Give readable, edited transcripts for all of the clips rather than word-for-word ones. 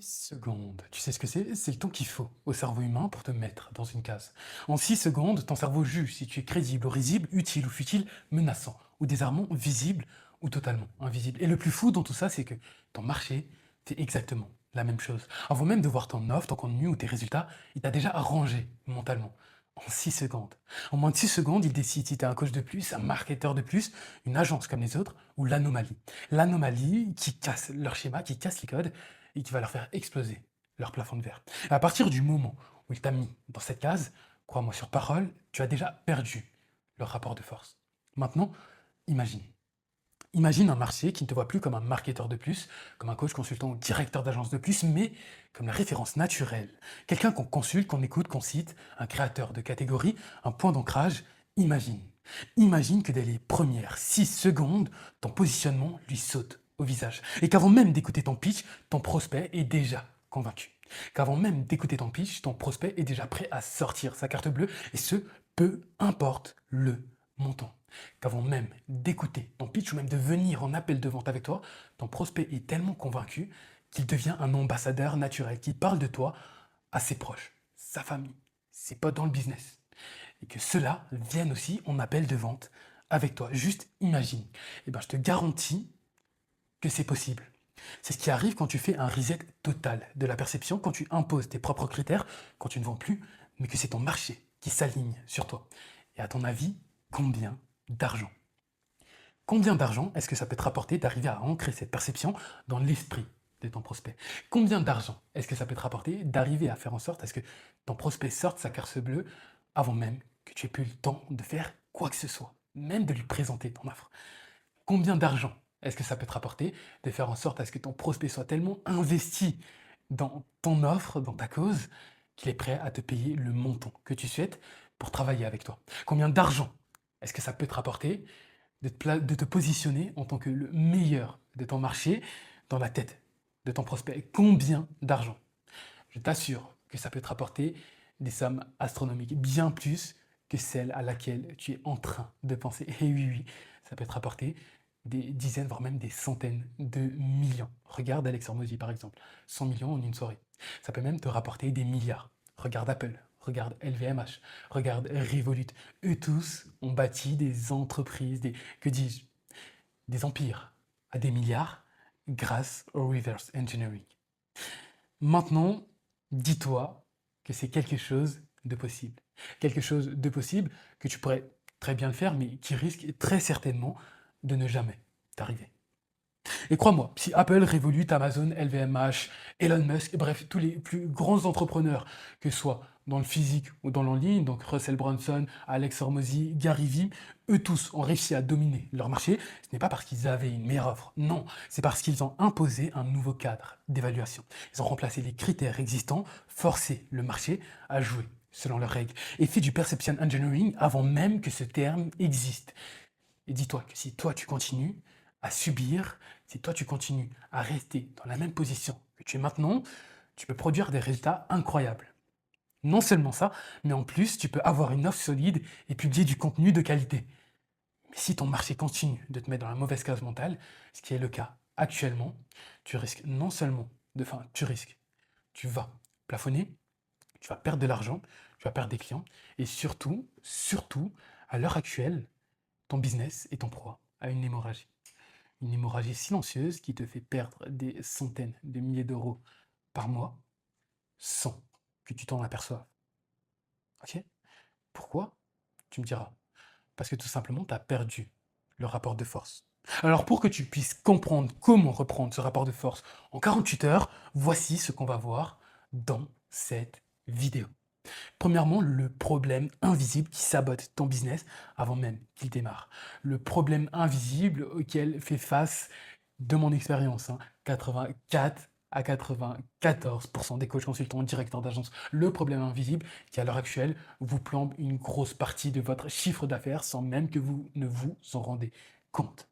6 secondes. Tu sais ce que c'est? C'est le temps qu'il faut au cerveau humain pour te mettre dans une case. En 6 secondes, ton cerveau juge si tu es crédible ou risible, utile ou futile, menaçant ou désarmant, visible ou totalement invisible. Et le plus fou dans tout ça, c'est que ton marché fait exactement la même chose. Avant même de voir ton offre, ton contenu ou tes résultats, il t'a déjà arrangé mentalement. En 6 secondes. En moins de 6 secondes, il décide si tu es un coach de plus, un marketeur de plus, une agence comme les autres ou l'anomalie. L'anomalie qui casse leur schéma, qui casse les codes et qui va leur faire exploser leur plafond de verre. Et à partir du moment où il t'a mis dans cette case, crois-moi sur parole, tu as déjà perdu le rapport de force. Maintenant, imagine. Imagine un marché qui ne te voit plus comme un marketeur de plus, comme un coach consultant ou directeur d'agence de plus, mais comme la référence naturelle. Quelqu'un qu'on consulte, qu'on écoute, qu'on cite, un créateur de catégorie, un point d'ancrage. Imagine. Imagine que dès les premières 6 secondes, ton positionnement lui saute au visage. Et qu'avant même d'écouter ton pitch, ton prospect est déjà convaincu. Qu'avant même d'écouter ton pitch, ton prospect est déjà prêt à sortir sa carte bleue, et ce, peu importe le montant. Qu'avant même d'écouter ton pitch ou même de venir en appel de vente avec toi, ton prospect est tellement convaincu qu'il devient un ambassadeur naturel, qui parle de toi à ses proches, sa famille, ses potes dans le business. Et que ceux-là viennent aussi en appel de vente avec toi. Juste imagine. Et ben, je te garantis que c'est possible. C'est ce qui arrive quand tu fais un reset total de la perception, quand tu imposes tes propres critères, quand tu ne vends plus, mais que c'est ton marché qui s'aligne sur toi. Et à ton avis, combien d'argent? Combien d'argent est-ce que ça peut te rapporter d'arriver à ancrer cette perception dans l'esprit de ton prospect? Combien d'argent est-ce que ça peut te rapporter d'arriver à faire en sorte à ce que ton prospect sorte sa carte bleue avant même que tu aies plus le temps de faire quoi que ce soit, même de lui présenter ton offre? Combien d'argent est-ce que ça peut te rapporter de faire en sorte à ce que ton prospect soit tellement investi dans ton offre, dans ta cause, qu'il est prêt à te payer le montant que tu souhaites pour travailler avec toi? Combien d'argent est-ce que ça peut te rapporter de te positionner en tant que le meilleur de ton marché dans la tête de ton prospect? Combien d'argent? Je t'assure que ça peut te rapporter des sommes astronomiques, bien plus que celle à laquelle tu es en train de penser. Et oui, oui, ça peut te rapporter des dizaines, voire même des centaines de millions. Regarde Alex Hormozy par exemple, 100 millions en une soirée. Ça peut même te rapporter des milliards. Regarde Apple, regarde LVMH, regarde Revolut. Eux tous ont bâti des entreprises, que dis-je, des empires à des milliards grâce au reverse engineering. Maintenant, dis-toi que c'est quelque chose de possible. Quelque chose de possible que tu pourrais très bien le faire, mais qui risque très certainement de ne jamais t'arriver. Et crois-moi, si Apple, Revolut, Amazon, LVMH, Elon Musk, bref, tous les plus grands entrepreneurs, que ce soit dans le physique ou dans l'en ligne, donc Russell Brunson, Alex Hormozy, Gary Vee, eux tous ont réussi à dominer leur marché, ce n'est pas parce qu'ils avaient une meilleure offre, non, c'est parce qu'ils ont imposé un nouveau cadre d'évaluation. Ils ont remplacé les critères existants, forcé le marché à jouer selon leurs règles, et fait du perception engineering avant même que ce terme existe. Et dis-toi que si toi tu continues à subir, si toi tu continues à rester dans la même position que tu es maintenant, tu peux produire des résultats incroyables. Non seulement ça, mais en plus tu peux avoir une offre solide et publier du contenu de qualité. Mais si ton marché continue de te mettre dans la mauvaise case mentale, ce qui est le cas actuellement, tu risques non seulement tu vas plafonner, tu vas perdre de l'argent, tu vas perdre des clients, et surtout, à l'heure actuelle, ton business et ton proie a une hémorragie. Une hémorragie silencieuse qui te fait perdre des centaines de milliers d'euros par mois sans que tu t'en aperçoives. Ok? Pourquoi? Tu me diras. Parce que tout simplement, tu as perdu le rapport de force. Alors pour que tu puisses comprendre comment reprendre ce rapport de force en 48 heures, voici ce qu'on va voir dans cette vidéo. Premièrement, le problème invisible qui sabote ton business avant même qu'il démarre. Le problème invisible auquel fait face, de mon expérience, 84 à 94% des coachs consultants, directeurs d'agence, le problème invisible qui à l'heure actuelle vous plombe une grosse partie de votre chiffre d'affaires sans même que vous ne vous en rendez compte.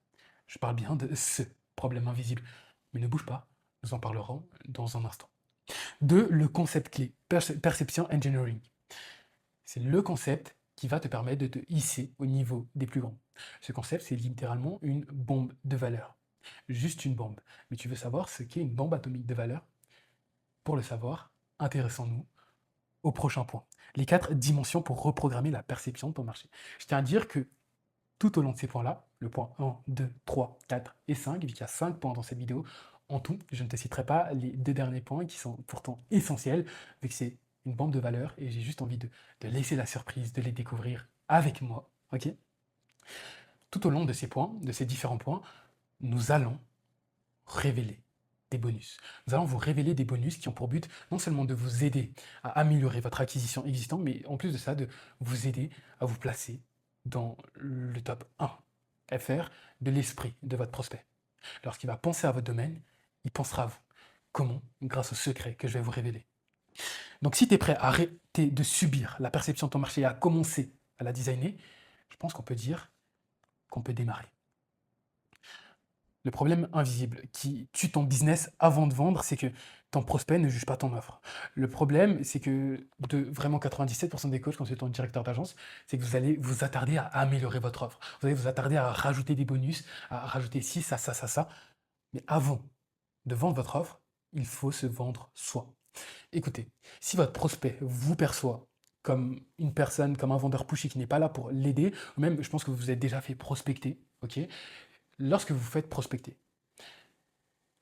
Je parle bien de ce problème invisible. Mais ne bouge pas, nous en parlerons dans un instant. 2. Le concept clé, Perception Engineering. C'est le concept qui va te permettre de te hisser au niveau des plus grands. Ce concept, c'est littéralement une bombe de valeur. Juste une bombe. Mais tu veux savoir ce qu'est une bombe atomique de valeur? Pour le savoir, intéressons-nous au prochain point. Les 4 dimensions pour reprogrammer la perception de ton marché. Je tiens à dire que tout au long de ces points-là, le point 1, 2, 3, 4 et 5, vu qu'il y a 5 points dans cette vidéo, en tout, je ne te citerai pas les 2 derniers points qui sont pourtant essentiels, vu que c'est une bande de valeurs et j'ai juste envie de laisser la surprise, de les découvrir avec moi. Ok. Tout au long de ces points, de ces différents points, nous allons révéler des bonus. Nous allons vous révéler des bonus qui ont pour but non seulement de vous aider à améliorer votre acquisition existante, mais en plus de ça, de vous aider à vous placer dans le top 1 FR de l'esprit de votre prospect. Lorsqu'il va penser à votre domaine, il pensera à vous. Comment? Grâce au secret que je vais vous révéler. Donc si tu es prêt à arrêter de subir la perception de ton marché et à commencer à la designer, je pense qu'on peut dire qu'on peut démarrer. Le problème invisible qui tue ton business avant de vendre, c'est que ton prospect ne juge pas ton offre. Le problème, c'est que de vraiment 97% des coachs, consultants, directeurs d'agence, c'est que vous allez vous attarder à améliorer votre offre. Vous allez vous attarder à rajouter des bonus, à rajouter ci, ça, ça, ça, ça. Mais avant de vendre votre offre, il faut se vendre soi. Écoutez, si votre prospect vous perçoit comme une personne, comme un vendeur pushy qui n'est pas là pour l'aider, ou même, je pense que vous vous êtes déjà fait prospecter, ok? Lorsque vous vous faites prospecter,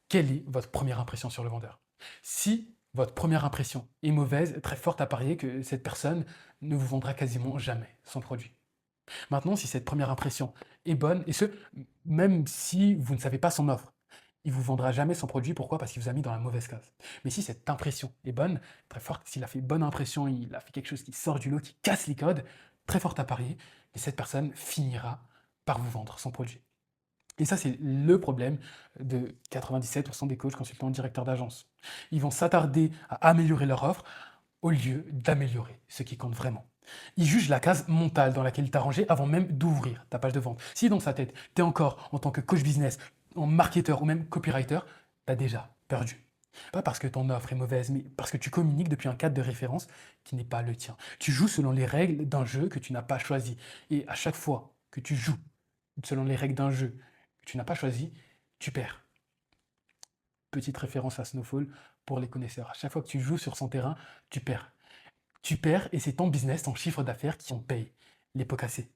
quelle est votre première impression sur le vendeur? Si votre première impression est mauvaise, très forte à parier que cette personne ne vous vendra quasiment jamais son produit. Maintenant, si cette première impression est bonne, et ce, même si vous ne savez pas son offre, il ne vous vendra jamais son produit. Pourquoi? Parce qu'il vous a mis dans la mauvaise case. Mais si cette impression est bonne, très forte, s'il a fait bonne impression, il a fait quelque chose qui sort du lot, qui casse les codes, très forte à parier, et cette personne finira par vous vendre son produit. Et ça, c'est le problème de 97% des coachs, consultants, directeurs d'agence. Ils vont s'attarder à améliorer leur offre au lieu d'améliorer ce qui compte vraiment. Ils jugent la case mentale dans laquelle tu as rangé avant même d'ouvrir ta page de vente. Si dans sa tête, tu es encore en tant que coach business, en marketeur ou même copywriter, tu as déjà perdu. Pas parce que ton offre est mauvaise, mais parce que tu communiques depuis un cadre de référence qui n'est pas le tien. Tu joues selon les règles d'un jeu que tu n'as pas choisi. Et à chaque fois que tu joues selon les règles d'un jeu que tu n'as pas choisi, tu perds. Petite référence à Snowfall pour les connaisseurs. À chaque fois que tu joues sur son terrain, tu perds. Tu perds et c'est ton business, ton chiffre d'affaires qui en paye les pots cassés.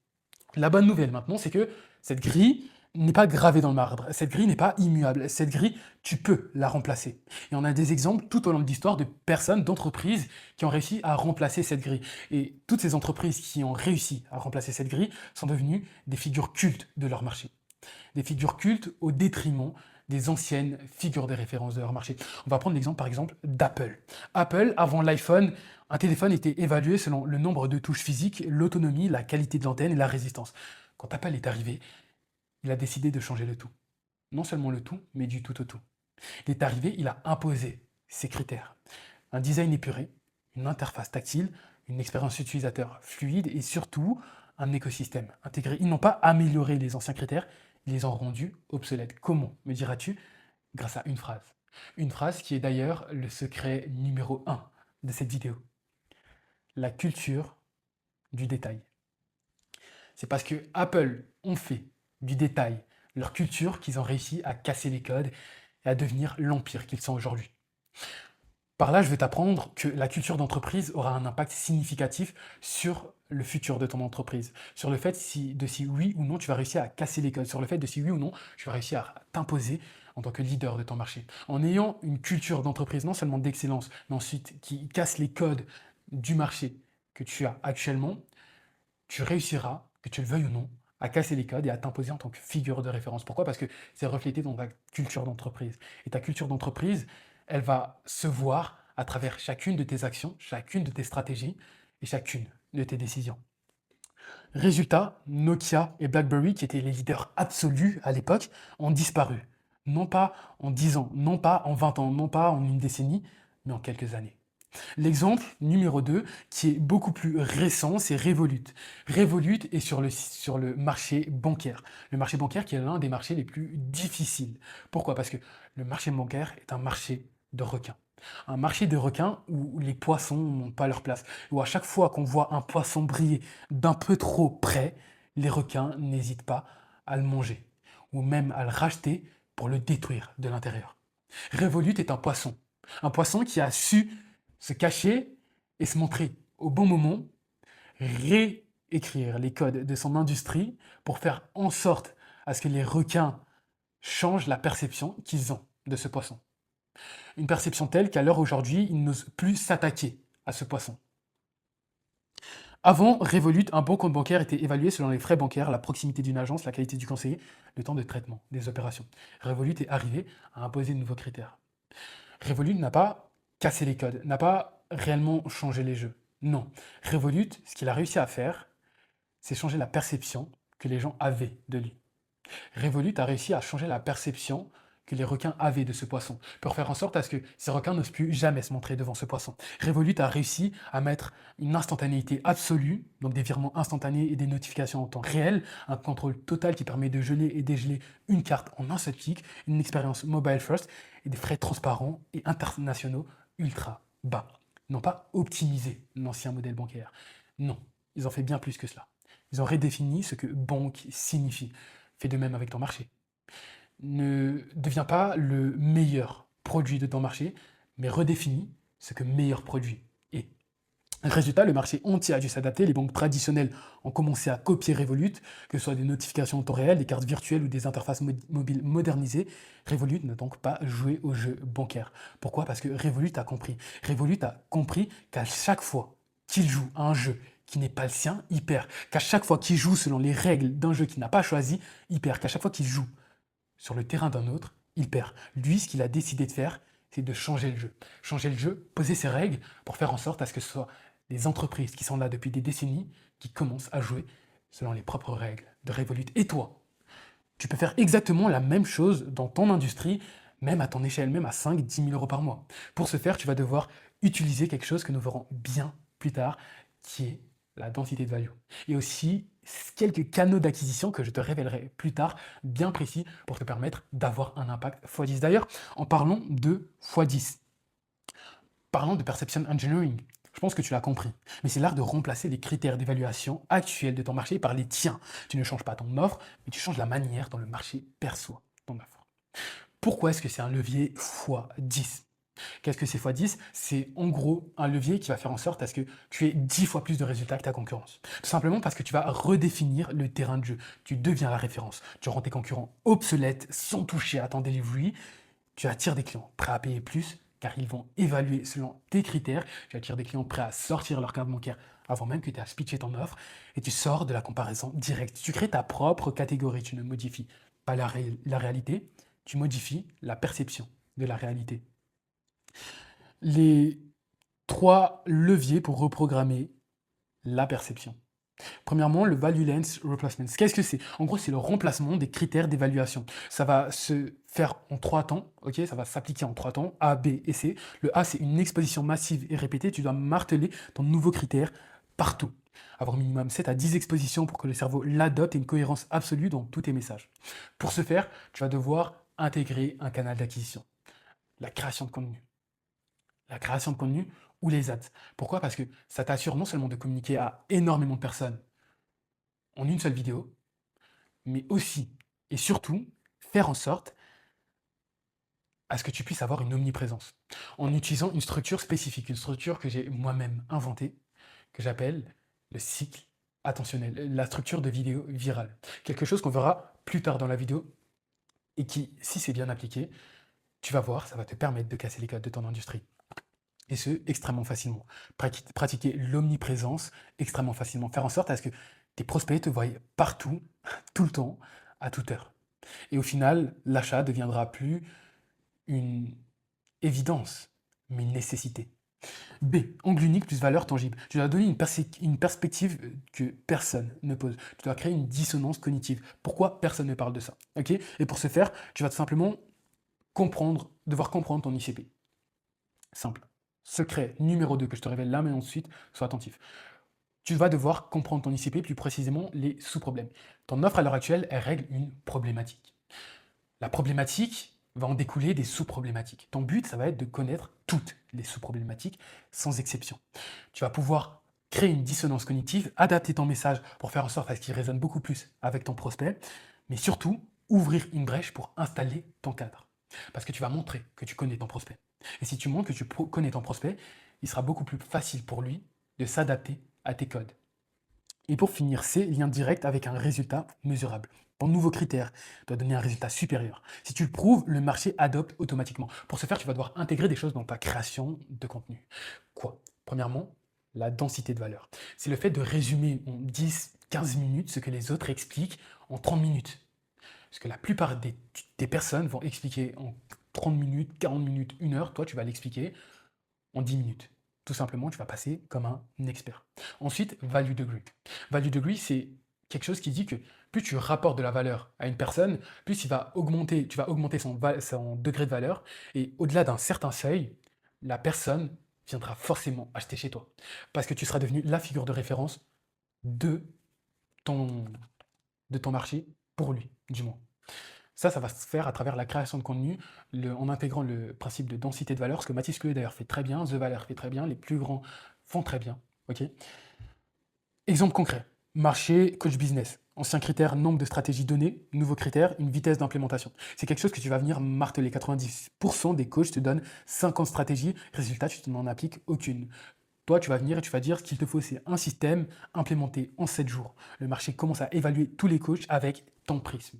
La bonne nouvelle maintenant, c'est que cette grille n'est pas gravée dans le marbre. Cette grille n'est pas immuable. Cette grille, tu peux la remplacer. Et on a des exemples tout au long de l'histoire de personnes, d'entreprises qui ont réussi à remplacer cette grille. Et toutes ces entreprises qui ont réussi à remplacer cette grille sont devenues des figures cultes de leur marché. Des figures cultes au détriment des anciennes figures de référence de leur marché. On va prendre l'exemple par exemple d'Apple. Apple, avant l'iPhone, un téléphone était évalué selon le nombre de touches physiques, l'autonomie, la qualité de l'antenne et la résistance. Quand Apple est arrivé, il a décidé de changer le tout. Non seulement le tout, mais du tout au tout. Il est arrivé, il a imposé ses critères. Un design épuré, une interface tactile, une expérience utilisateur fluide et surtout un écosystème intégré. Ils n'ont pas amélioré les anciens critères, ils les ont rendus obsolètes. Comment, me diras-tu? Grâce à une phrase. Une phrase qui est d'ailleurs le secret numéro 1 de cette vidéo. La culture du détail. C'est parce que Apple ont fait du détail leur culture qu'ils ont réussi à casser les codes et à devenir l'empire qu'ils sont aujourd'hui. Par là, je vais t'apprendre que la culture d'entreprise aura un impact significatif sur le futur de ton entreprise, sur le fait de si oui ou non tu vas réussir à casser les codes, sur le fait de si oui ou non tu vas réussir à t'imposer en tant que leader de ton marché. En ayant une culture d'entreprise non seulement d'excellence, mais ensuite qui casse les codes du marché que tu as actuellement, tu réussiras, que tu le veuilles ou non, à casser les codes et à t'imposer en tant que figure de référence. Pourquoi? Parce que c'est reflété dans ta culture d'entreprise. Et ta culture d'entreprise, elle va se voir à travers chacune de tes actions, chacune de tes stratégies et chacune de tes décisions. Résultat, Nokia et BlackBerry, qui étaient les leaders absolus à l'époque, ont disparu. Non pas en 10 ans, non pas en 20 ans, non pas en une décennie, mais en quelques années. L'exemple numéro 2, qui est beaucoup plus récent, c'est Revolut. Revolut est sur le marché bancaire. Le marché bancaire qui est l'un des marchés les plus difficiles. Pourquoi? Parce que le marché bancaire est un marché de requins. Un marché de requins où les poissons n'ont pas leur place. Où à chaque fois qu'on voit un poisson briller d'un peu trop près, les requins n'hésitent pas à le manger. Ou même à le racheter pour le détruire de l'intérieur. Revolut est un poisson Un poisson qui a su se cacher et se montrer au bon moment, réécrire les codes de son industrie pour faire en sorte à ce que les requins changent la perception qu'ils ont de ce poisson. Une perception telle qu'à l'heure aujourd'hui, ils n'osent plus s'attaquer à ce poisson. Avant Revolut, un bon compte bancaire était évalué selon les frais bancaires, la proximité d'une agence, la qualité du conseiller, le temps de traitement des opérations. Revolut est arrivé à imposer de nouveaux critères. Revolut n'a pas cassé les codes, n'a pas réellement changé les jeux. Non. Revolut, ce qu'il a réussi à faire, c'est changer la perception que les gens avaient de lui. Revolut a réussi à changer la perception que les requins avaient de ce poisson, pour faire en sorte à ce que ces requins n'osent plus jamais se montrer devant ce poisson. Revolut a réussi à mettre une instantanéité absolue, donc des virements instantanés et des notifications en temps réel, un contrôle total qui permet de geler et dégeler une carte en un seul clic, une expérience mobile first et des frais transparents et internationaux ultra bas. Ils n'ont pas optimisé l'ancien modèle bancaire. Non, ils ont fait bien plus que cela. Ils ont redéfini ce que banque signifie. Fais de même avec ton marché. Ne deviens pas le meilleur produit de ton marché, mais redéfinis ce que meilleur produit est. Résultat, le marché entier a dû s'adapter, les banques traditionnelles ont commencé à copier Revolut, que ce soit des notifications en temps réel, des cartes virtuelles ou des interfaces mobiles modernisées. Revolut n'a donc pas joué au jeu bancaire. Pourquoi? Parce que Revolut a compris. Revolut a compris qu'à chaque fois qu'il joue à un jeu qui n'est pas le sien, il perd. Qu'à chaque fois qu'il joue selon les règles d'un jeu qu'il n'a pas choisi, il perd. Qu'à chaque fois qu'il joue sur le terrain d'un autre, il perd. Lui, ce qu'il a décidé de faire, c'est de changer le jeu. Changer le jeu, poser ses règles pour faire en sorte à ce que ce soit les entreprises qui sont là depuis des décennies qui commencent à jouer selon les propres règles de Revolut. Et toi, tu peux faire exactement la même chose dans ton industrie, même à ton échelle, même à 5, 10 000 euros par mois. Pour ce faire, tu vas devoir utiliser quelque chose que nous verrons bien plus tard, qui est la densité de value. Et aussi quelques canaux d'acquisition que je te révélerai plus tard, bien précis, pour te permettre d'avoir un impact x10. D'ailleurs, en parlant de x10, parlons de perception engineering. Je pense que tu l'as compris, mais c'est l'art de remplacer les critères d'évaluation actuels de ton marché par les tiens. Tu ne changes pas ton offre, mais tu changes la manière dont le marché perçoit ton offre. Pourquoi est-ce que c'est un levier x10? Qu'est-ce que c'est x10? C'est en gros un levier qui va faire en sorte à ce que tu aies 10 fois plus de résultats que ta concurrence. Tout simplement parce que tu vas redéfinir le terrain de jeu. Tu deviens la référence. Tu rends tes concurrents obsolètes sans toucher à ton delivery. Tu attires des clients prêts à payer plus car ils vont évaluer selon tes critères. Tu attires des clients prêts à sortir leur carte bancaire avant même que tu aies pitché ton offre et tu sors de la comparaison directe. Tu crées ta propre catégorie. Tu ne modifies pas la réalité, tu modifies la perception de la réalité. Les 3 leviers pour reprogrammer la perception. Premièrement, le Value Lens Replacement. Qu'est-ce que c'est? En gros, c'est le remplacement des critères d'évaluation. Ça va se faire en 3 temps, ok? Ça va s'appliquer en 3 temps, A, B et C. Le A, c'est une exposition massive et répétée. Tu dois marteler ton nouveau critère partout. Avoir minimum 7 à 10 expositions pour que le cerveau l'adopte et une cohérence absolue dans tous tes messages. Pour ce faire, tu vas devoir intégrer un canal d'acquisition. La création de contenu. La création de contenu ou les ads. Pourquoi? Parce que ça t'assure non seulement de communiquer à énormément de personnes en une seule vidéo, mais aussi et surtout faire en sorte à ce que tu puisses avoir une omniprésence en utilisant une structure spécifique, une structure que j'ai moi-même inventée, que j'appelle le cycle attentionnel, la structure de vidéo virale. Quelque chose qu'on verra plus tard dans la vidéo et qui, si c'est bien appliqué, tu vas voir, ça va te permettre de casser les codes de ton industrie. Et ce, extrêmement facilement. Pratiquer l'omniprésence extrêmement facilement. Faire en sorte à ce que tes prospects te voient partout, tout le temps, à toute heure. Et au final, l'achat deviendra plus une évidence, mais une nécessité. B. Angle unique plus valeur tangible. Tu dois donner une perspective que personne ne pose. Tu dois créer une dissonance cognitive. Pourquoi personne ne parle de ça? Ok? Et pour ce faire, tu vas tout simplement devoir comprendre ton ICP. Simple. Secret numéro 2 que je te révèle là maintenant tout de suite, sois attentif. Tu vas devoir comprendre ton ICP, plus précisément les sous-problèmes. Ton offre à l'heure actuelle, elle règle une problématique. La problématique va en découler des sous-problématiques. Ton but, ça va être de connaître toutes les sous-problématiques, sans exception. Tu vas pouvoir créer une dissonance cognitive, adapter ton message pour faire en sorte à ce qu'il résonne beaucoup plus avec ton prospect, mais surtout, ouvrir une brèche pour installer ton cadre. Parce que tu vas montrer que tu connais ton prospect. Et si tu montres que tu connais ton prospect, il sera beaucoup plus facile pour lui de s'adapter à tes codes. Et pour finir, c'est lien direct avec un résultat mesurable. Ton nouveau critère doit donner un résultat supérieur. Si tu le prouves, le marché adopte automatiquement. Pour ce faire, tu vas devoir intégrer des choses dans ta création de contenu. Quoi? Premièrement, la densité de valeur. C'est le fait de résumer en 10-15 minutes ce que les autres expliquent en 30 minutes. Parce que la plupart des personnes vont expliquer en 30 minutes, 40 minutes, 1 heure. Toi, tu vas l'expliquer en 10 minutes. Tout simplement, tu vas passer comme un expert. Ensuite, value degree. Value degree, c'est quelque chose qui dit que plus tu rapportes de la valeur à une personne, plus tu vas augmenter son degré de valeur. Et au-delà d'un certain seuil, la personne viendra forcément acheter chez toi. Parce que tu seras devenu la figure de référence de ton, de ton marché pour lui, du moins. Ça va se faire à travers la création de contenu, en intégrant le principe de densité de valeur, ce que Mathis Clouet d'ailleurs fait très bien, The Valeur fait très bien, les plus grands font très bien. Ok. Exemple concret, marché, coach business. Ancien critère, nombre de stratégies données. Nouveau critère, une vitesse d'implémentation. C'est quelque chose que tu vas venir marteler. 90% des coachs te donnent 50 stratégies. Résultat, tu n'en appliques aucune. Toi, tu vas venir et tu vas dire ce qu'il te faut, c'est un système implémenté en 7 jours. Le marché commence à évaluer tous les coachs avec ton prisme.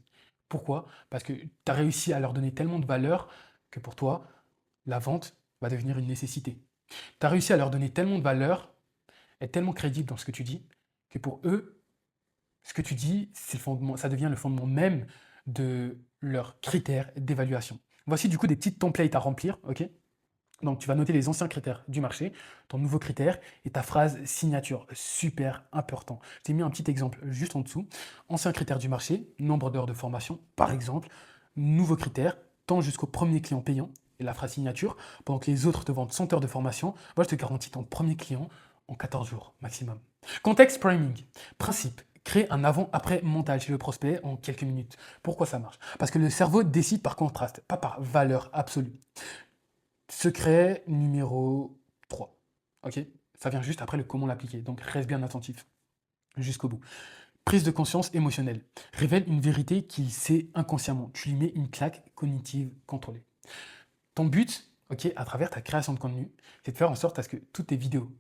Pourquoi? Parce que tu as réussi à leur donner tellement de valeur que pour toi, la vente va devenir une nécessité. Tu as réussi à leur donner tellement de valeur, être tellement crédible dans ce que tu dis, que pour eux, ce que tu dis, c'est le fondement, ça devient le fondement même de leurs critères d'évaluation. Voici du coup des petites templates à remplir, ok? Donc, tu vas noter les anciens critères du marché, ton nouveau critère et ta phrase signature. Super important. Je t'ai mis un petit exemple juste en dessous. Ancien critère du marché, nombre d'heures de formation, par exemple. Nouveau critère, temps jusqu'au premier client payant et la phrase signature. Pendant que les autres te vendent 100 heures de formation, moi, je te garantis ton premier client en 14 jours maximum. Context framing. Principe. Créer un avant-après mental chez le prospect en quelques minutes. Pourquoi ça marche? Parce que le cerveau décide par contraste, pas par valeur absolue. Secret numéro 3. Ok. Ça vient juste après le comment l'appliquer. Donc reste bien attentif jusqu'au bout. Prise de conscience émotionnelle. Révèle une vérité qu'il sait inconsciemment. Tu lui mets une claque cognitive contrôlée. Ton but, ok, à travers ta création de contenu, c'est de faire en sorte à ce que toutes tes vidéos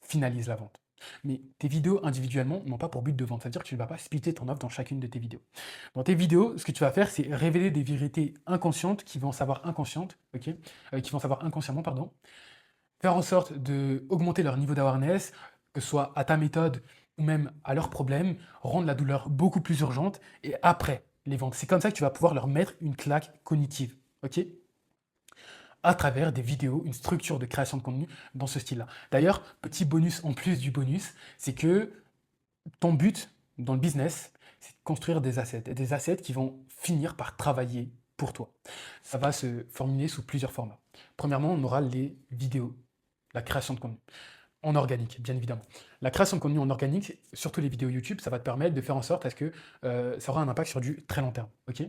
finalisent la vente. Mais tes vidéos individuellement n'ont pas pour but de vendre. C'est-à-dire que tu ne vas pas splitter ton offre dans chacune de tes vidéos. Dans tes vidéos, ce que tu vas faire, c'est révéler des vérités inconscientes qui vont savoir inconscientes, ok, qui vont savoir inconsciemment, pardon. Faire en sorte d'augmenter leur niveau d'awareness, que ce soit à ta méthode ou même à leurs problèmes, rendre la douleur beaucoup plus urgente et après les ventes. C'est comme ça que tu vas pouvoir leur mettre une claque cognitive, ok? À travers des vidéos, une structure de création de contenu dans ce style-là. D'ailleurs, petit bonus en plus du bonus, c'est que ton but dans le business, c'est de construire des assets qui vont finir par travailler pour toi. Ça va se formuler sous plusieurs formats. Premièrement, on aura les vidéos, la création de contenu. En organique, bien évidemment. La création de contenu en organique, surtout les vidéos YouTube, ça va te permettre de faire en sorte à ce que ça aura un impact sur du très long terme, ok?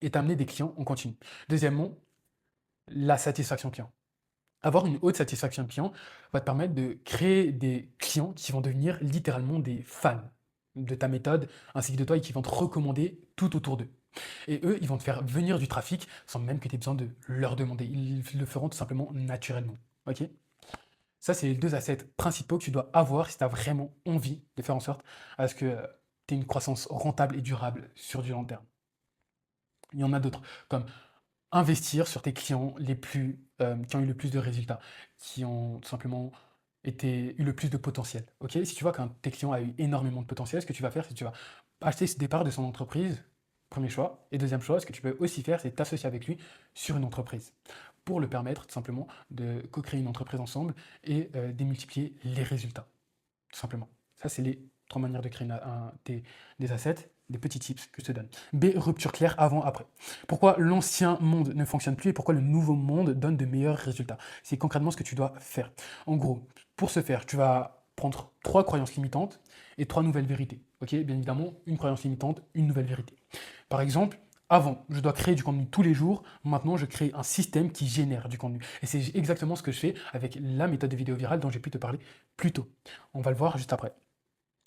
Et t'amener des clients en continu. Deuxièmement, la satisfaction client. Avoir une haute satisfaction client va te permettre de créer des clients qui vont devenir littéralement des fans de ta méthode ainsi que de toi et qui vont te recommander tout autour d'eux. Et eux, ils vont te faire venir du trafic sans même que tu aies besoin de leur demander. Ils le feront tout simplement naturellement. Ok? Ça, c'est les deux assets principaux que tu dois avoir si tu as vraiment envie de faire en sorte à ce que tu aies une croissance rentable et durable sur du long terme. Il y en a d'autres, comme investir sur tes clients qui ont eu le plus de résultats, qui ont tout simplement eu le plus de potentiel. Ok. Si tu vois qu'un tes clients a eu énormément de potentiel, ce que tu vas faire, c'est que tu vas acheter des parts de son entreprise, premier choix. Et deuxième choix, ce que tu peux aussi faire, c'est t'associer avec lui sur une entreprise pour le permettre tout simplement de co-créer une entreprise ensemble et démultiplier les résultats, tout simplement. Ça, c'est les trois manières de créer des assets, des petits tips que je te donne. B, rupture claire avant-après. Pourquoi l'ancien monde ne fonctionne plus et pourquoi le nouveau monde donne de meilleurs résultats? C'est concrètement ce que tu dois faire. En gros, pour ce faire, tu vas prendre 3 croyances limitantes et 3 nouvelles vérités. Ok, bien évidemment, une croyance limitante, une nouvelle vérité. Par exemple, avant, je dois créer du contenu tous les jours. Maintenant, je crée un système qui génère du contenu. Et c'est exactement ce que je fais avec la méthode de vidéo virale dont j'ai pu te parler plus tôt. On va le voir juste après.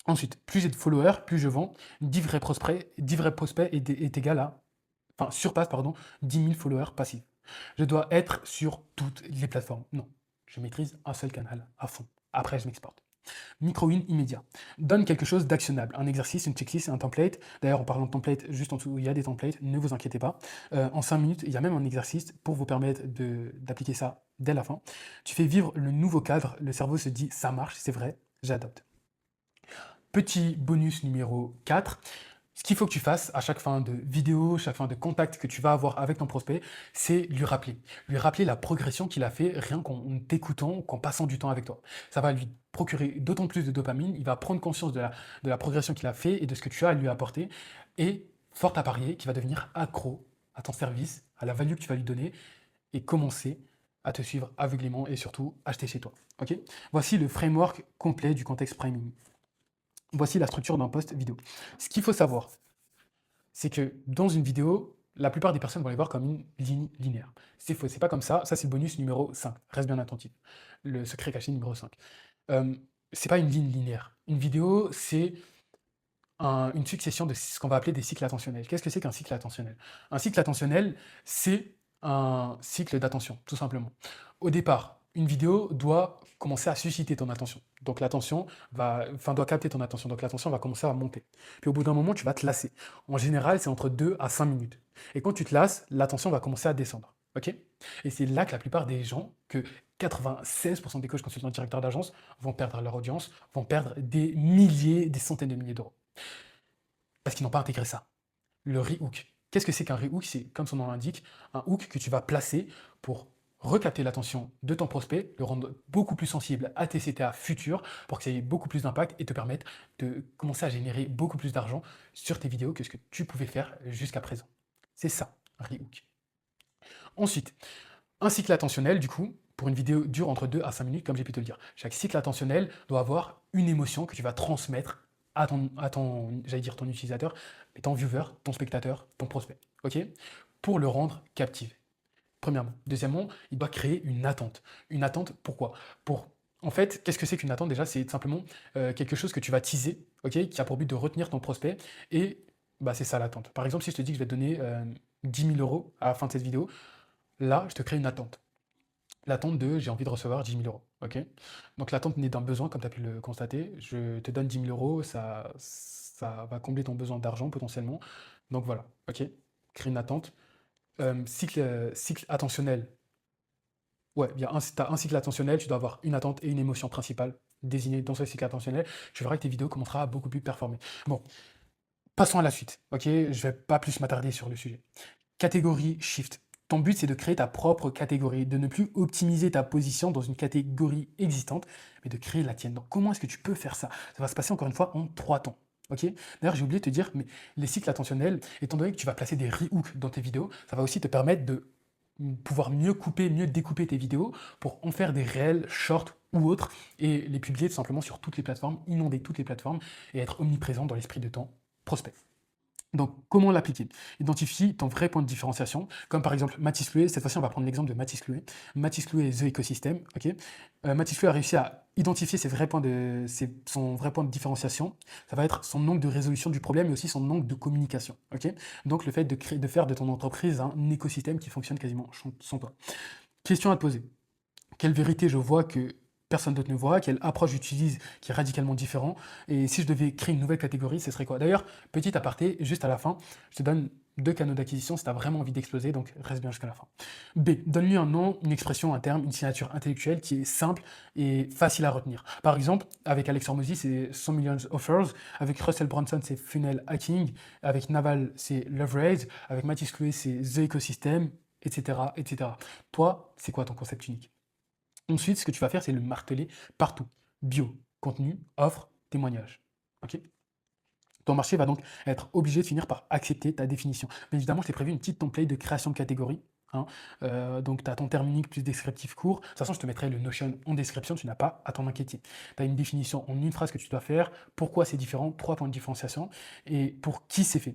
Ensuite, plus j'ai de followers, plus je vends. 10 vrais prospects est égal à, enfin, surpasse, pardon, 10 000 followers passifs. Je dois être sur toutes les plateformes. Non, je maîtrise un seul canal à fond. Après, je m'exporte. Micro-win immédiat. Donne quelque chose d'actionnable, un exercice, une checklist, un template. D'ailleurs, en parlant de template, juste en dessous, il y a des templates, ne vous inquiétez pas. En 5 minutes, il y a même un exercice pour vous permettre d'appliquer ça dès la fin. Tu fais vivre le nouveau cadre, le cerveau se dit ça marche, c'est vrai, j'adopte. Petit bonus numéro 4, ce qu'il faut que tu fasses à chaque fin de vidéo, chaque fin de contact que tu vas avoir avec ton prospect, c'est lui rappeler. Lui rappeler la progression qu'il a fait rien qu'en t'écoutant, qu'en passant du temps avec toi. Ça va lui procurer d'autant plus de dopamine, il va prendre conscience de la progression qu'il a fait et de ce que tu as à lui apporter. Et fort à parier qu'il va devenir accro à ton service, à la value que tu vas lui donner et commencer à te suivre aveuglément et surtout acheter chez toi. Ok. Voici le framework complet du contexte priming. Voici la structure d'un post vidéo. Ce qu'il faut savoir, c'est que dans une vidéo, la plupart des personnes vont les voir comme une ligne linéaire. C'est faux, c'est pas comme ça. Ça, c'est le bonus numéro 5. Reste bien attentif. Le secret caché numéro 5. Euh, c'est pas une ligne linéaire. Une vidéo, c'est une succession de ce qu'on va appeler des cycles attentionnels. Qu'est-ce que c'est qu'un cycle attentionnel? Un cycle attentionnel, c'est un cycle d'attention, tout simplement. Au départ, une vidéo doit commencer à susciter ton attention. Donc l'attention doit capter ton attention. Donc l'attention va commencer à monter. Puis au bout d'un moment, tu vas te lasser. En général, c'est entre 2 à 5 minutes. Et quand tu te lasses, l'attention va commencer à descendre. Ok. Et c'est là que la plupart des gens, que 96% des coachs, consultants, directeurs d'agence vont perdre leur audience, vont perdre des milliers, des centaines de milliers d'euros. Parce qu'ils n'ont pas intégré ça. Le rehook. Qu'est-ce que c'est qu'un rehook? C'est, comme son nom l'indique, un hook que tu vas placer pour recapter l'attention de ton prospect, le rendre beaucoup plus sensible à tes CTA futurs pour que ça ait beaucoup plus d'impact et te permettre de commencer à générer beaucoup plus d'argent sur tes vidéos que ce que tu pouvais faire jusqu'à présent. C'est ça, un rehook. Ensuite, un cycle attentionnel, du coup, pour une vidéo dure entre 2 à 5 minutes, comme j'ai pu te le dire. Chaque cycle attentionnel doit avoir une émotion que tu vas transmettre j'allais dire ton utilisateur, mais ton viewer, ton spectateur, ton prospect. Ok. Pour le rendre captivé. Premièrement. Deuxièmement, il doit créer une attente. Une attente, pourquoi? En fait, qu'est-ce que c'est qu'une attente déjà? C'est simplement quelque chose que tu vas teaser, ok, qui a pour but de retenir ton prospect. Et bah, c'est ça l'attente. Par exemple, si je te dis que je vais te donner 10 000 euros à la fin de cette vidéo, là, je te crée une attente. L'attente de j'ai envie de recevoir 10 000 euros. Ok. Donc l'attente naît d'un besoin, comme tu as pu le constater. Je te donne 10 000 euros, ça va combler ton besoin d'argent potentiellement. Donc voilà, ok. Crée une attente. Cycle attentionnel. Ouais, tu as un cycle attentionnel, tu dois avoir une attente et une émotion principale désignée dans ce cycle attentionnel. Tu verras que tes vidéos commenceront à beaucoup plus performer. Bon, passons à la suite, ok. Je vais pas plus m'attarder sur le sujet. Catégorie Shift. Ton but, c'est de créer ta propre catégorie, de ne plus optimiser ta position dans une catégorie existante, mais de créer la tienne. Donc, comment est-ce que tu peux faire ça? Ça va se passer encore une fois en 3 temps. Ok. D'ailleurs, j'ai oublié de te dire, mais les cycles attentionnels, étant donné que tu vas placer des rehooks dans tes vidéos, ça va aussi te permettre de pouvoir mieux couper, mieux découper tes vidéos pour en faire des réels, shorts ou autres, et les publier tout simplement sur toutes les plateformes, inonder toutes les plateformes et être omniprésent dans l'esprit de ton prospect. Donc, comment l'appliquer? Identifie ton vrai point de différenciation, comme par exemple Mathis Clouet. Cette fois-ci, on va prendre l'exemple de Mathis Clouet. Mathis Clouet et The Ecosystem. Ok. Mathis Clouet a réussi à identifier son vrai point de différenciation. Ça va être son angle de résolution du problème, mais aussi son angle de communication. Ok. Donc, le fait de faire de ton entreprise un écosystème qui fonctionne quasiment sans toi. Question à te poser. Quelle vérité je vois que personne d'autre ne voit, quelle approche j'utilise qui est radicalement différent, et si je devais créer une nouvelle catégorie, ce serait quoi? D'ailleurs, petit aparté, juste à la fin, je te donne 2 canaux d'acquisition si tu as vraiment envie d'exploser, donc reste bien jusqu'à la fin. B, donne-lui un nom, une expression, un terme, une signature intellectuelle qui est simple et facile à retenir. Par exemple, avec Alex Hormozy, c'est 100 million offers, avec Russell Brunson, c'est funnel hacking, avec Naval, c'est leverage, avec Mathis Clouet, c'est the ecosystem, etc., etc. Toi, c'est quoi ton concept unique? Ensuite, ce que tu vas faire, c'est le marteler partout. Bio, contenu, offre, témoignage. Ok. Ton marché va donc être obligé de finir par accepter ta définition. Bien évidemment, je t'ai prévu une petite template de création de catégorie. Hein. Donc, tu as ton terme unique plus descriptif court. De toute façon, je te mettrai le Notion en description, tu n'as pas à t'en inquiéter. Tu as une définition en une phrase que tu dois faire, pourquoi c'est différent, 3 points de différenciation, et pour qui c'est fait.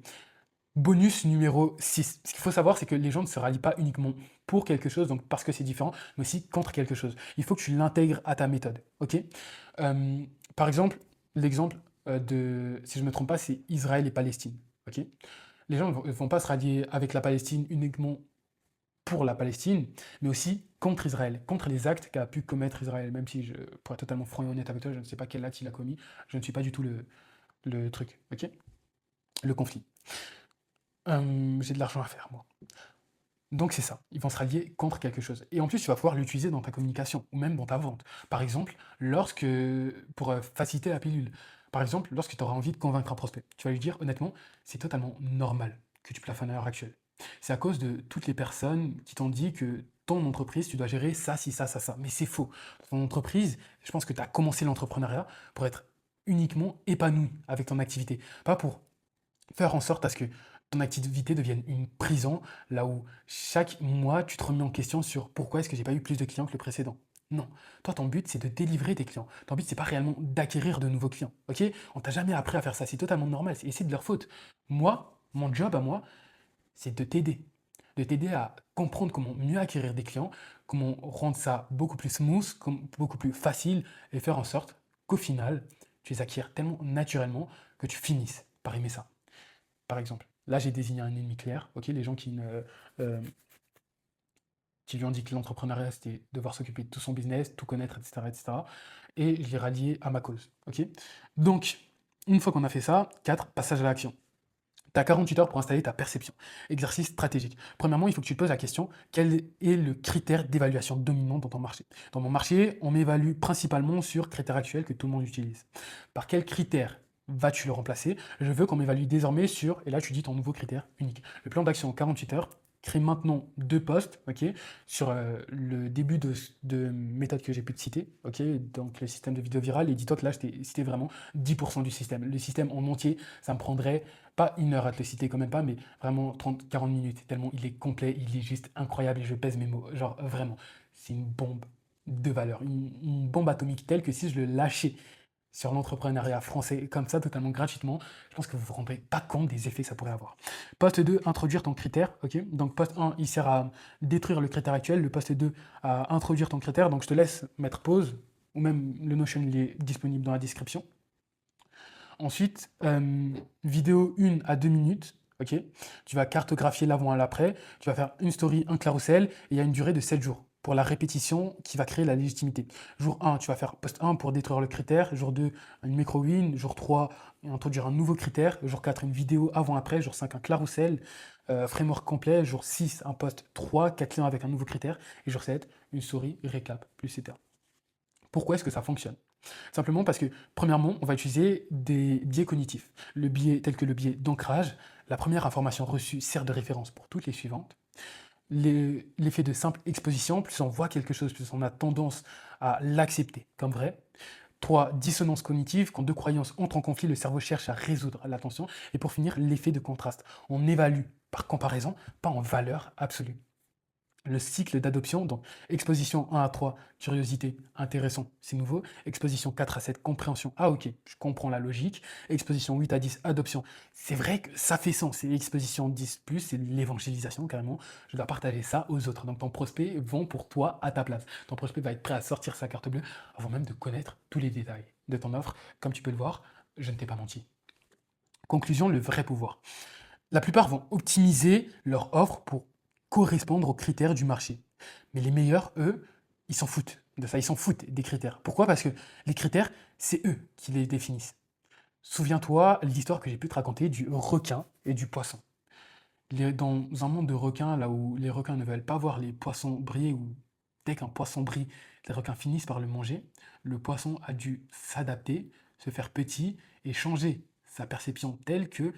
Bonus numéro 6. Ce qu'il faut savoir, c'est que les gens ne se rallient pas uniquement pour quelque chose, donc parce que c'est différent, mais aussi contre quelque chose. Il faut que tu l'intègres à ta méthode. Ok. Par exemple, l'exemple si je ne me trompe pas, c'est Israël et Palestine. Ok. Les gens ne vont pas se rallier avec la Palestine uniquement pour la Palestine, mais aussi contre Israël, contre les actes qu'a pu commettre Israël, même si, pour être totalement franc et honnête avec toi, je ne sais pas quel acte il a commis, je ne suis pas du tout le truc, ok? Le conflit. J'ai de l'argent à faire, moi. Donc c'est ça, ils vont se rallier contre quelque chose. Et en plus, tu vas pouvoir l'utiliser dans ta communication, ou même dans ta vente. Par exemple, pour faciliter la pilule, par exemple, lorsque tu auras envie de convaincre un prospect, tu vas lui dire honnêtement, c'est totalement normal que tu plafonnes à l'heure actuelle. C'est à cause de toutes les personnes qui t'ont dit que ton entreprise, tu dois gérer ça, si, ça. Mais c'est faux. Ton entreprise, je pense que tu as commencé l'entrepreneuriat pour être uniquement épanoui avec ton activité, pas pour faire en sorte à ce que ton activité devienne une prison, là où chaque mois, tu te remets en question sur pourquoi est-ce que j'ai pas eu plus de clients que le précédent. Non. Toi, ton but, c'est de délivrer tes clients. Ton but, c'est pas réellement d'acquérir de nouveaux clients. Ok? On t'a jamais appris à faire ça. C'est totalement normal. Et c'est de leur faute. Moi, mon job à moi, c'est de t'aider. De t'aider à comprendre comment mieux acquérir des clients, comment rendre ça beaucoup plus smooth, beaucoup plus facile, et faire en sorte qu'au final, tu les acquières tellement naturellement que tu finisses par aimer ça. Par exemple, là j'ai désigné un ennemi clair, ok, les gens euh, qui lui ont dit que l'entrepreneuriat c'était devoir s'occuper de tout son business, tout connaître, etc., etc. Et je l'ai rallié à ma cause, ok. Donc, une fois qu'on a fait ça, 4, passage à l'action. Tu as 48 heures pour installer ta perception. Exercice stratégique. Premièrement, il faut que tu te poses la question, quel est le critère d'évaluation dominant dans ton marché? Dans mon marché, on m'évalue principalement sur critères actuels que tout le monde utilise. Par quel critère vas-tu le remplacer? Je veux qu'on m'évalue désormais sur, et là tu dis ton nouveau critère unique. Le plan d'action en 48 heures, crée maintenant 2 postes, ok, sur le début de méthode que j'ai pu te citer, ok, donc le système de vidéo virale, et dis-toi que là je t'ai cité vraiment 10% du système. Le système en entier, ça me prendrait pas une heure à te le citer quand même pas, mais vraiment 30-40 minutes, tellement il est complet, il est juste incroyable et je pèse mes mots. Genre vraiment, c'est une bombe de valeur, une bombe atomique telle que si je le lâchais sur l'entrepreneuriat français comme ça, totalement gratuitement, je pense que vous ne vous rendrez pas compte des effets que ça pourrait avoir. Poste 2, introduire ton critère. Ok, donc poste 1, il sert à détruire le critère actuel. Le poste 2, à introduire ton critère. Donc je te laisse mettre pause, ou même le Notion, il est disponible dans la description. Ensuite, vidéo 1 à 2 minutes. Ok, tu vas cartographier l'avant et l'après. Tu vas faire une story, un carrousel. Et il y a une durée de 7 jours pour la répétition qui va créer la légitimité. Jour 1, tu vas faire post 1 pour détruire le critère. Jour 2, une micro-win. Jour 3, introduire un nouveau critère. Jour 4, une vidéo avant-après. Jour 5, un carrousel. Framework complet. Jour 6, un post 3, 4 clients avec un nouveau critère. Et jour 7, une story, récap, plus etc. Pourquoi est-ce que ça fonctionne? Simplement parce que, premièrement, on va utiliser des biais cognitifs. Le biais tel que le biais d'ancrage, la première information reçue sert de référence pour toutes les suivantes. L'effet de simple exposition, plus on voit quelque chose, plus on a tendance à l'accepter comme vrai. 3, dissonance cognitive, quand deux croyances entrent en conflit, le cerveau cherche à résoudre la tension. Et pour finir, l'effet de contraste. On évalue par comparaison, pas en valeur absolue. Le cycle d'adoption, donc exposition 1 à 3, curiosité, intéressant, c'est nouveau. Exposition 4 à 7, compréhension, ah ok, je comprends la logique. Exposition 8 à 10, adoption, c'est vrai que ça fait sens. Et exposition 10 plus, c'est l'évangélisation carrément. Je dois partager ça aux autres. Donc ton prospect vend pour toi à ta place. Ton prospect va être prêt à sortir sa carte bleue avant même de connaître tous les détails de ton offre. Comme tu peux le voir, je ne t'ai pas menti. Conclusion, le vrai pouvoir. La plupart vont optimiser leur offre pour correspondre aux critères du marché. Mais les meilleurs, eux, ils s'en foutent de ça, ils s'en foutent des critères. Pourquoi? Parce que les critères, c'est eux qui les définissent. Souviens-toi l'histoire que j'ai pu te raconter du requin et du poisson. Dans un monde de requins, là où les requins ne veulent pas voir les poissons briller, ou dès qu'un poisson brille, les requins finissent par le manger, le poisson a dû s'adapter, se faire petit et changer sa perception telle que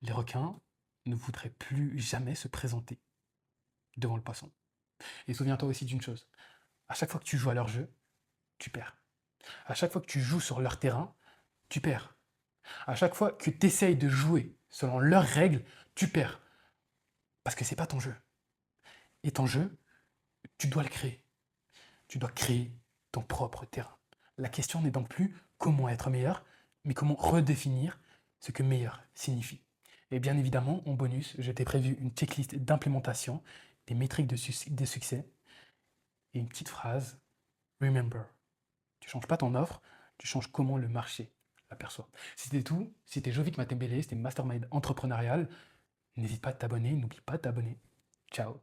les requins ne voudraient plus jamais se présenter devant le poisson. Et souviens-toi aussi d'une chose, à chaque fois que tu joues à leur jeu, tu perds. À chaque fois que tu joues sur leur terrain, tu perds. À chaque fois que tu essayes de jouer selon leurs règles, tu perds. Parce que c'est pas ton jeu. Et ton jeu, tu dois le créer. Tu dois créer ton propre terrain. La question n'est donc plus comment être meilleur, mais comment redéfinir ce que meilleur signifie. Et bien évidemment, en bonus, je t'ai prévu une checklist d'implémentation, des métriques de succès et une petite phrase, remember. Tu ne changes pas ton offre, tu changes comment le marché l'aperçoit. C'était tout, c'était Jovik Matembele, c'était Mastermind Entrepreneurial. N'hésite pas à t'abonner, n'oublie pas de t'abonner. Ciao.